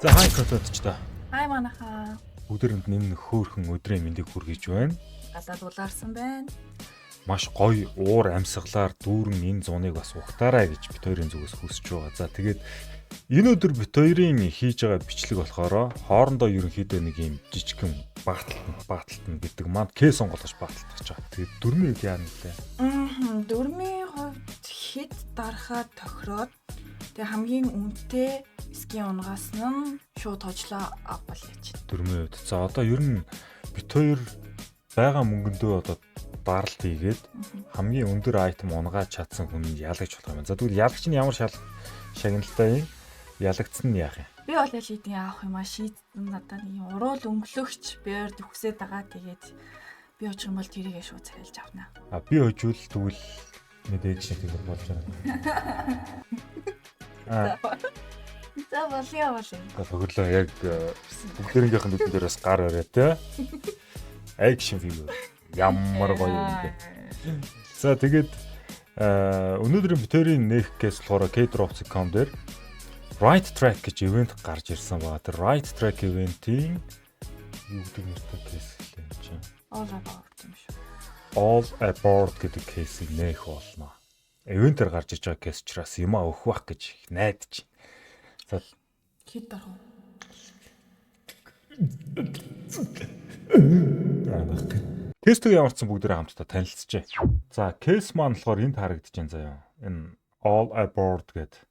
За хай контент ч та. Хай манайхаа. Өдөрөнд нэмнэ хөөхөн өдрийн мэндийг хүргэж байна. Гадаад улаарсан байна. Маш гоё уур амьсгалаар дүүрэн энэ зуныг бас ухтаарай гэж бит хоёрын зүгээс хүсэж байгаа. За тэгээд энэ өдөр бит хоёрын хийж байгаа бичлэг болохоор хоорондоо ерөнхийдөө нэг юм жижигхэн багталтан гэдэг манд кейс онгоолгож багталтаж байгаа. Тэгээд дөрмийн үед яана нэлээ. Дөрмийн хувьд хэд дарахаа тохироод тэг хамгийн үнэтэй виски унгаас нь шууд хожлоо авбал яач. Дөрмийн үед. За одоо ер нь бит хоёр байгаа мөнгөндөө одоо даралт хийгээд хамгийн өндөр айтем унгааж чадсан хүнд ялагч болох юм. За тэгвэл ялагч нь ямар шагналтай юм? Ялагдсан нь яах юм? Би бол аль хэдийн авах юм а шийдсэн надад нэг уруул өнгөлөгч бээр төгсөөд байгаа. Тэгээд би очих юм бол тэрийгээ шууд цайлж авна. А би хожвол тэгвэл мэдээж шиг тэгэр болж байгаа. За болё. Хөглөө яг бүгдээрийнхэн нүдэн дээрээс гар өрөө те. Акшн фигюр. Ямар гоё юм бэ. За тэгээд өнөөдрийн битэрийн нэх гэс болохоор K-Drops.com дээр Right Track гэж ивент гарч ирсэн байгаа. Тэр Right Track ивентийн юу гэдэг нэртэй кейс хэлээ юм чинь. All about юм шүү. All aboard гэдэг кейсийг нэх болно. Ивентээр гарч иж байгаа кейс учраас юм өөх бах гэж их найдаж. За Хэд дарах вэ? Тестийг ямарчсан бүгдээрээ хамтдаа танилцжээ. За, кейс маань болохоор энд харагдаж байна заяа. Энэ All Aboard гэдэг.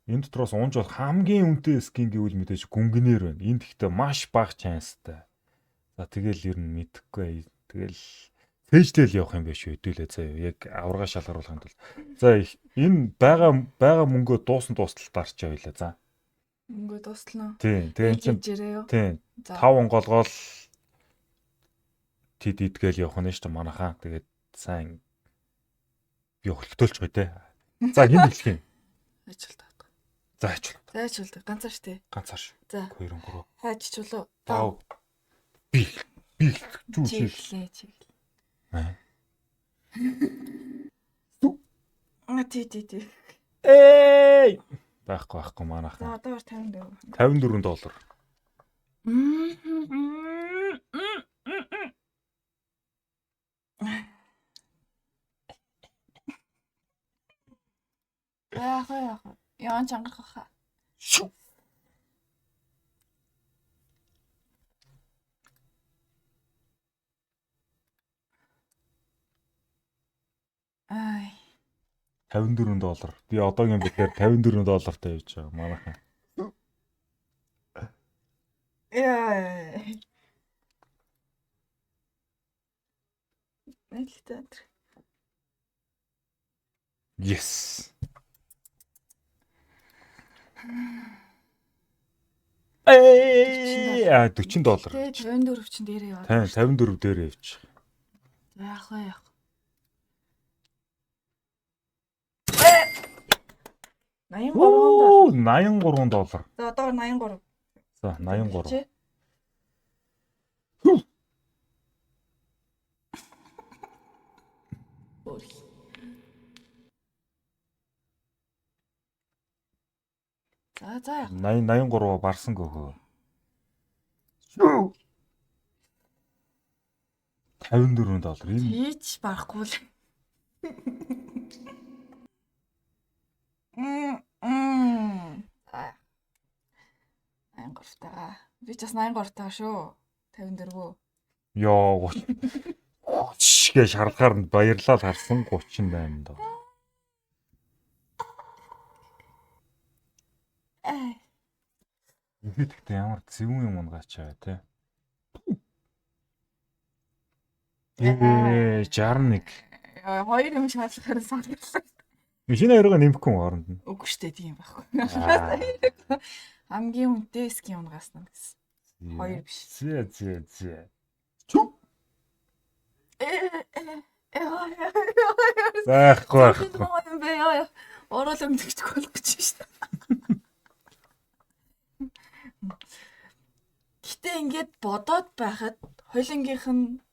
Энэ дотроос унж бол хамгийн үнэтэй скин гэвэл мэдээж гүнгэнээр байна. Энд ихтэй маш бага чанстай. За, тэгэл ер нь мэдэхгүй. Тэгэл фэйжлэл явах юм биш үү? Хэдүүлээ заяа. Яг аварга шалгаруулахын тулд. За, энэ байгаа мөнгөө дуустал дарч явъя. За. Мөнгө дуслаа. Тийм. Тэгээ чинь тийм. 5 онголгоол тэд идгээл явах нь шүү дээ манайхаа. Тэгээд сайн би хөлтөөлч гоё те. За хин хэлэх юм. Ажилтаад. За ажилт. Зайчулдаг ганцаар штэ. Ганцаар ш. За. 2 3. Хайччлуу. 5. Би зүү чиглээ. Аа. Тий. Эй! Байхгүй манайхаа. За одоор $54. $54. Яах. Яан чангарах. Шү. Ай. $54. Би одоогийн бихээр $54 явж байгаа манайхаа. Яа. Нэлээд. Yes. $40. Тэгээ 54 чинь дээрээ яваад. 54 дээр явж. Яах. $83. За одоор 83. За 83. За яах. 83 барсан гөхөө. $54. Энэ Хийж барахгүй л. За. 83 таа. Би ч бас 83 таа шүү. 54. ёо 30 гэж шарлахаар нь баярлал харсан 38 доо. Ихтэй ямар зөвүүн юм унгаач те. 61. Хоёр юм шалгахаар санагдсан. Шинэ хоёроо нэмэхгүй хооронд нь. Үгүй штэ тийм байхгүй. Хамгийн үнэтэй ски унгаас нь гэсэн. Хоёр биш. Зэ. Чү. Заахгүй. юм бэ яа. Орол өмдөгч болох гэж штэ. Гэтэ ингээд бодоод байхад хойлонгийнх нь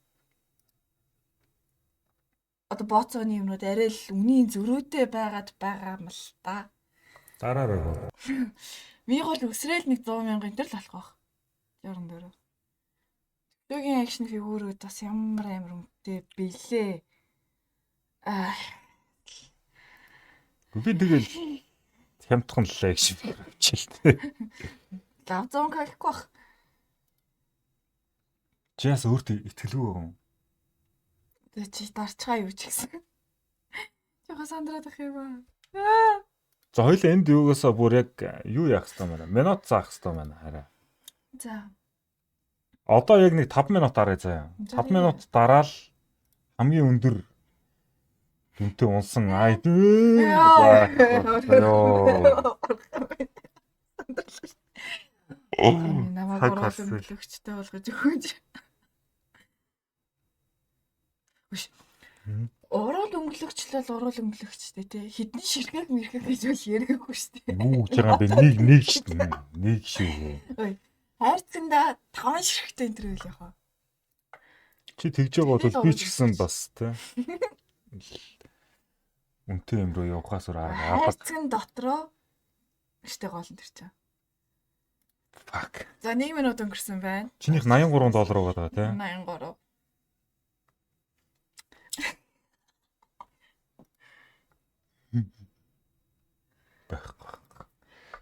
одоо бооцооны юмнууд арай л үнийн зөрүүтэй байгаа юм л та. Дараараа. Ми гол өсрэл нэг 100,000 энэ төр л болох байх. 64. Төгийн акшн фигурүүд бас ямар үнэтэй билээ. Би тэгэл хямдхан л акшн хичээлтэй. Лавзон гэхгүй бах. Чи яс өөртөө итгэлгүй юм. Тэ чи дарчгаа юу ч гэсэн. Жохоо сандраад ах юм аа. За хоёул энд юугаасаа бүр яг юу яах хэвээр байна. Минут заах хэвээр байна хараа. За. Одоо яг нэг 5 минут арай заяа. 5 минут дараал хамгийн өндөр дүнтэй унсан ай. Намайг оруулах өнгөлөгчтэй болгож өгөөч. Үш. Орол өнгөлөгчлөл орол өнгөлөгчтэй тий. Хідэн ширхэг мэрхэг гэж бол яриаггүй шүү дээ. Юу гэж байгаа би нэг шүү. Нэг шүү. Хайрцагнда 5 ширхэгтэй энэ төр үйл яхаа. Чи тэгж байгаа бол би ч гэсэн бас тий. Үнтэй юм руу явахаас өөр арга. Хайрцагн дотроо штэ гол энэ төр чинь. Fuck. За 1 минут өнгөрсөн байна. Чинийх $83 байгаа тий. 83. Байхгүй.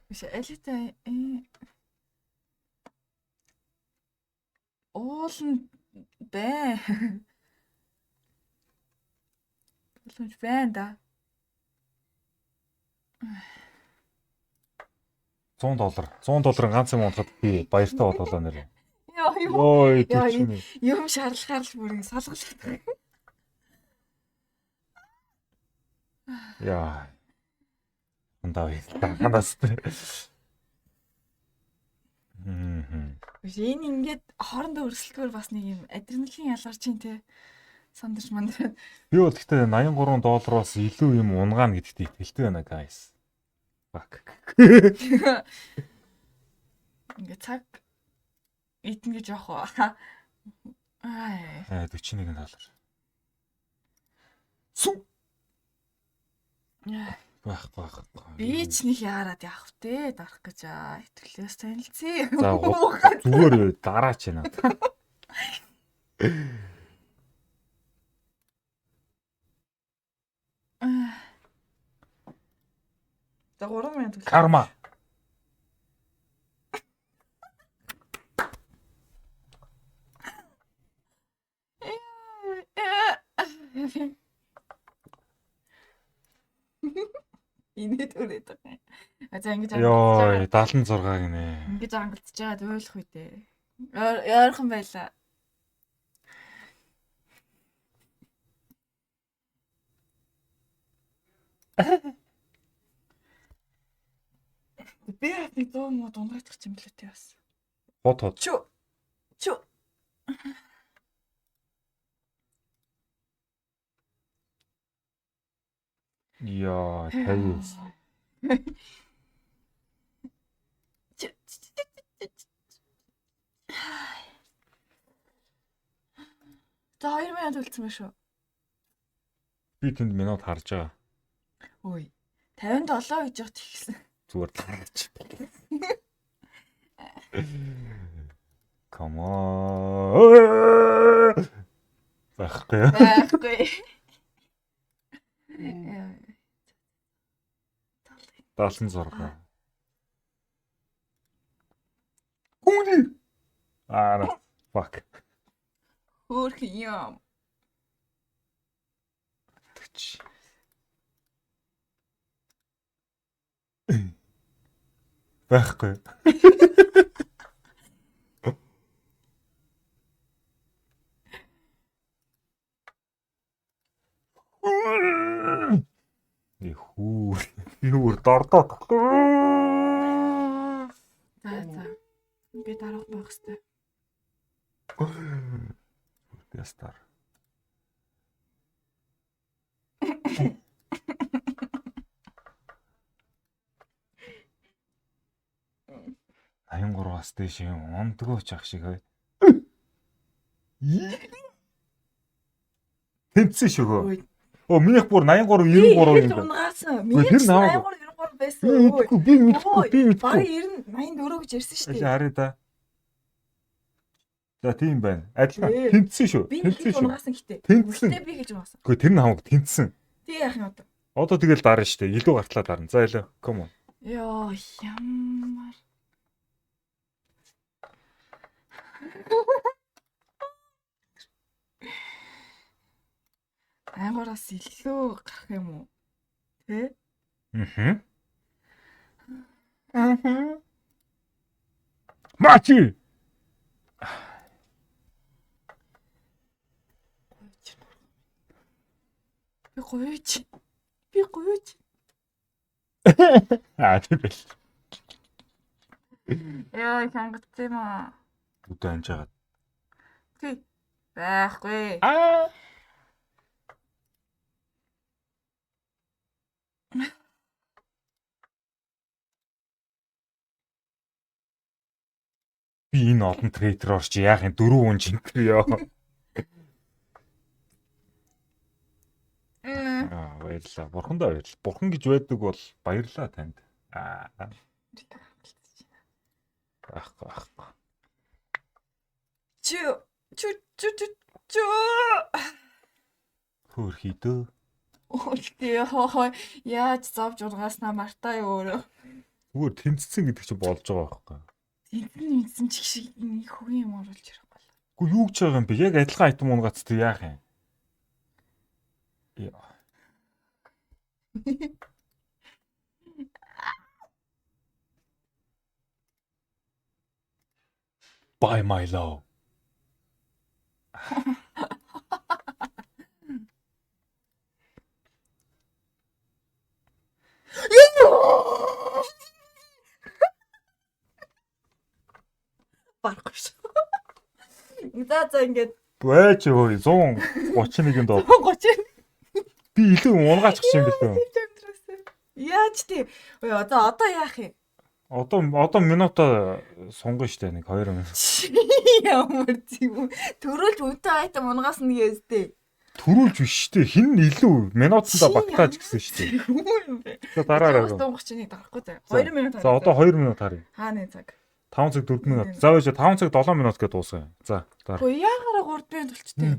Биш элита уулын бай. Уулын бай да. $100 ганц юм унахад би баяртай болоолаа нэр. Ой, Ой, юм шаарлахаар л бүрийн салгалдаг. яа. Хандаа хандаас. Биш энэ ингээд хоорондоо өрсөлдөхөр бас нэг юм адреналин ялгарч чинь те. Сандарч мандраад. Би бол гэхдээ $83-оос илүү юм унгаана гэдэгт итгэлтэй байна, guys. Fuck. Ингээд цаг идэн гэж явах уу? $41. Су. Байхгүй. Би ч нэг яарад явах те дарах гэж итгэлээс танилцъя. За зүгээр дараач яана. За 3 минут. Карма. Инээд өрөөд байгаа. За ингэж Йоо, 76 гинэ. ингэж ангалтж байгаад ойлгох үү дээ. Ойрхон байла. Би нэг 100 муу дундгайчих юм блэ тий бас. Хот. Чу. Яа, 50. За 2 минут үлдсэн байх шүү. Би тэнд минут харж байгаа. Ой. 57 гэж явах тэгсэн. Зүгээр таарч. Come on. Байхгүй. 76. Гүни. Fuck. Хөөх юм. Байхгүй. Юу дордоо. За. Би дарах байх хэвээр. Ястар. $83-аас дээш юм ондгооч ах шиг бай. Тэнцсэн шөгөө. Оо минийх бүр 83 93 юм байна. Унгаасан. Миний 83 93 байсан. Би мэдхгүй. Баг 90 84 гэж ярьсан шүү Ажи дээ. харъя да. За тийм байна. Адилхан Ээ. тэнцсэн шүү. Би нэг Тэнцсэн гэж шүү. унгасан гэтээ. Тэнцсэн. Гэтээ би гэж унгасан. Гэхдээ тэр нь хамаагүй тэнцсэн. Тэг яах юм одоо? Одоо тэгэл дарна шүү дээ. Илүү гартлаа дарна. За илүү. Come on. Йоо ямар. Ангуураас илүү гарах юм уу? Тэ? Мгм. Мгм. Мачи. Би гоёч. Би гоёч. Тийм байл. Яа хангацсан юм аа. Үдэ анжаагаад. Тий. Байхгүй. Аа. Би энэ олон трейдер орч яах юм 4 хүн жинтэр ёо. Аа баярлаа. Бурхандаа баярлаа. Бурхан гэж байдаг бол баярлаа танд. Аа. Ахгүй. Чү. Хөөрхий дөө. Өлтөө хоо яаж зовж ургааснаа мартаа өөрөө. Зүгээр тэнцсэн гэдэг чинь болж байгаа байхгүй. Тэнцэн чиг шиг нэг хөгийн юм оруулж ирэх бол. Үгүй юу гэж байгаа юм бэ? Яг адилхан айтем унгацтай яах юм? Яа. Buy my love. Барахгүй шүү. За ингээд Байж өө 131-нд доо. 30. Би илүү унгаачих юм бэлээ. Яаж тий? Ой одоо яах юм? Одоо минутаа сунгана штэ нэг 2 минут. Ямар зүг. Төрүүлж үнтэй айтам унгаас нэг ястэй. Төрүүлж биш штэ. Хин илүү минутанда багтааж гисэн штэ. За дараарай. 31 дарахгүй заа. 2 минут. За одоо 2 минут харъя. Хааны цаг. 5 цаг 4 минут. За байж 5 цаг 7 минут гэдээ дуусгая. За дараа. Хөө яагараа 3 минут болчтой.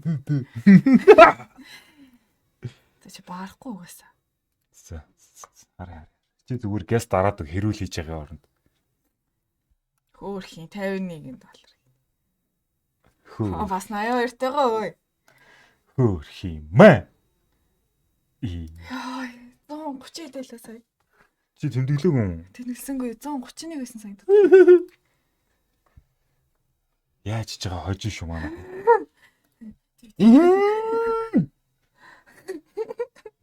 За чи баарахгүй угаасаа. За харъя. Чи зүгээр гэс дараад хэрүүл хийж байгаа оронд. Хөөрхийн 51 доллар. Хөө. Бас 82 тагаа ой. Хөөрхий мэ. Яа 130 дэлээ сая. Чи тэмдэглэв юм. Тэнэлсэнгүй 131 байсан санагдав. Яаж ч байгаа хожиж шүү манай.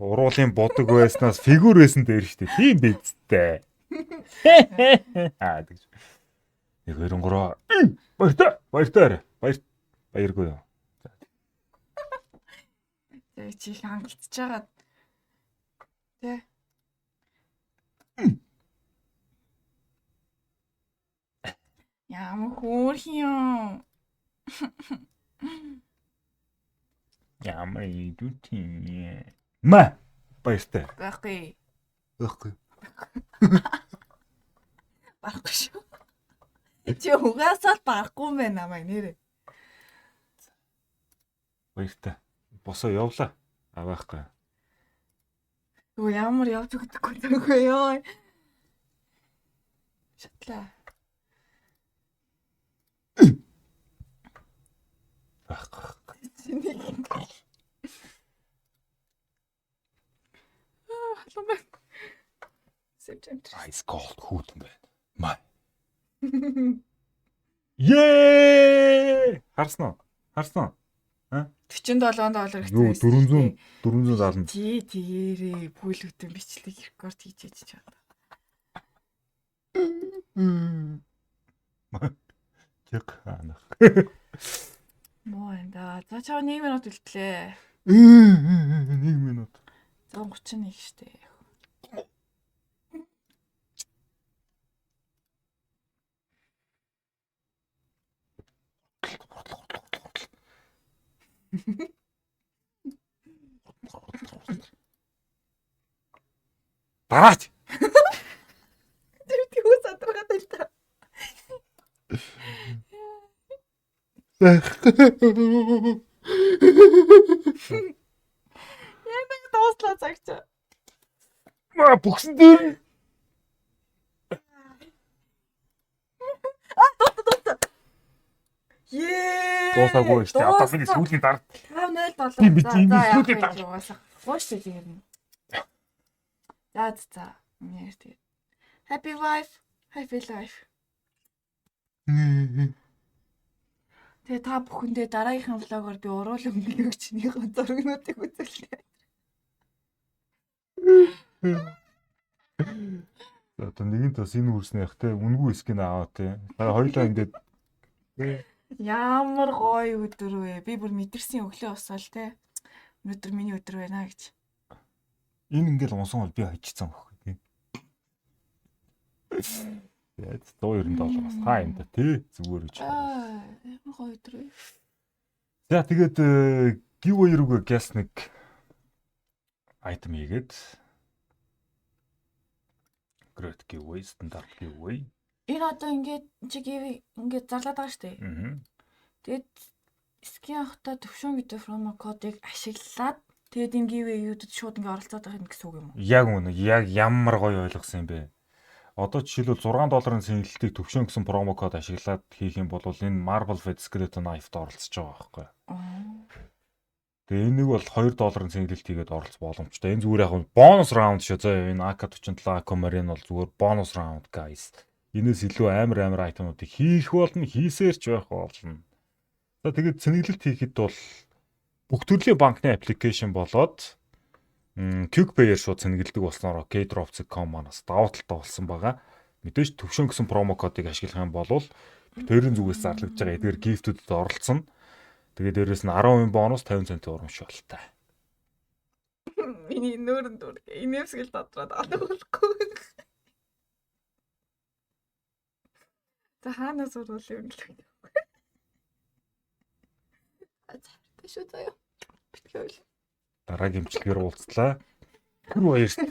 Уруулын бодог байснаас фигүр байсан дээр штэ. Тийм бидтэй. Аа тэгж. 1 2 3 баяртай. Баяргүй юу. Тэг чи их хангалтж байгаа. Тэ. Ямар хөөрхийн. Ямар идүтин. Ма баяртай. Байхгүй. Өөхгүй. Барахгүй шүү. Чи угаасаа л барахгүй юм байна намайг нэрээ. Баяртай. Босоо явлаа. Аваахгүй. Өө ямар явж өгдөггүй төгөө ёо. Шатлаа. Байхгүй. Халуун. Сепчембер. Ice cold хүүтэн байна. Маа. Ее! Харснаа. 47 доллар Юу 470. Тий тэгээрээ бүлгүүдэн бичлэг рекорд хийж чад. Тэг анах. Моо энэ. За чаа 1 минут үлдлээ. 1 минут. 131 штэ. Дараач. Тэр юу садрахад л та. Яг нэг дууслаа цагч. Маа бүгсэн дээр. Ее. Дуусаагүй шүү дээ. Одоо миний сүүлийн дараа 507. Тийм биз, энэ сүүлийн яах дараа. вэ? Угаасаа. Гоош шиг юм. За. Яа тэгээ. Happy wife, happy life. Тэгээ та бүхэндээ дараагийнхын влогоор би уруулаг өнгөлөгчнийхөө зургнуудыг үзүүлээ. Одоо нэгэн тас энэ үрснээх те үнгүй скин аваа те. Та хоёулаа ингээд Ямар гоё өдөр вэ? Би бүр мэдэрсэн өглөө босоол те. Өнөөдөр миний өдөр байна гэж. энэ ингээд унсан бол би хожицсан байхгүй тийм. Яд $190 бас хаа юм да тий зүгээр гэж. Ямар гоё өдөр вэ? За тэгээд giveaway руугаа гэс нэг item хийгээд great giveaway стандарт giveaway. Энэ одоо ингээд зарлаад байгаа шүү дээ. Тэгээд скин авахта төвшөн гэдэг промо кодыг ашиглаад тэгээд энэ giveaway-уудад шууд ингээд оролцоод байгаа юм гэсэн үг юм уу? Яг үнэ. Яг ямар гоё ойлгосон юм бэ. Одоо жишээлбэл $6 сэнгэлтийг төвшин гэсэн промо код ашиглаад хийх юм бол энэ Marble Fed Skeleton Knife-д оролцож байгаа байхгүй. Тэгээ энийг бол $2 сэнгэлт хийгээд оролцох боломжтой. Энэ зүгээр яг бонус раунд шүү. За энэ AK47 Aquamarine бол зүгээр бонус раунд guys. Энээс илүү амар айтемуудыг хийх болно, хийсээрч байх болно. За тэгээд цэнэглэлт хийхэд бол бүх төрлийн банкны аппликейшн болоод QuickPay-ээр шууд цэнгэлдэг болсноор K-Drops.com манаас даваа талтай болсон байгаа. Мэдээж төвшин гэсэн промо кодыг ашиглах юм бол тэрийн зүгээс зарлагдж байгаа эдгээр гифтүүдэд оролцсон. Тэгээд дээрэс нь 10% бонус 50 цент урамшуултай. Миний нүүрэн дүр. Инээсгэл дотроод алуулахгүй. За хаанаас уруулах юм гэлээ. Тэшүү заяа. Битгий. Дараагийн имчилгээр уулзлаа. Түр баярт.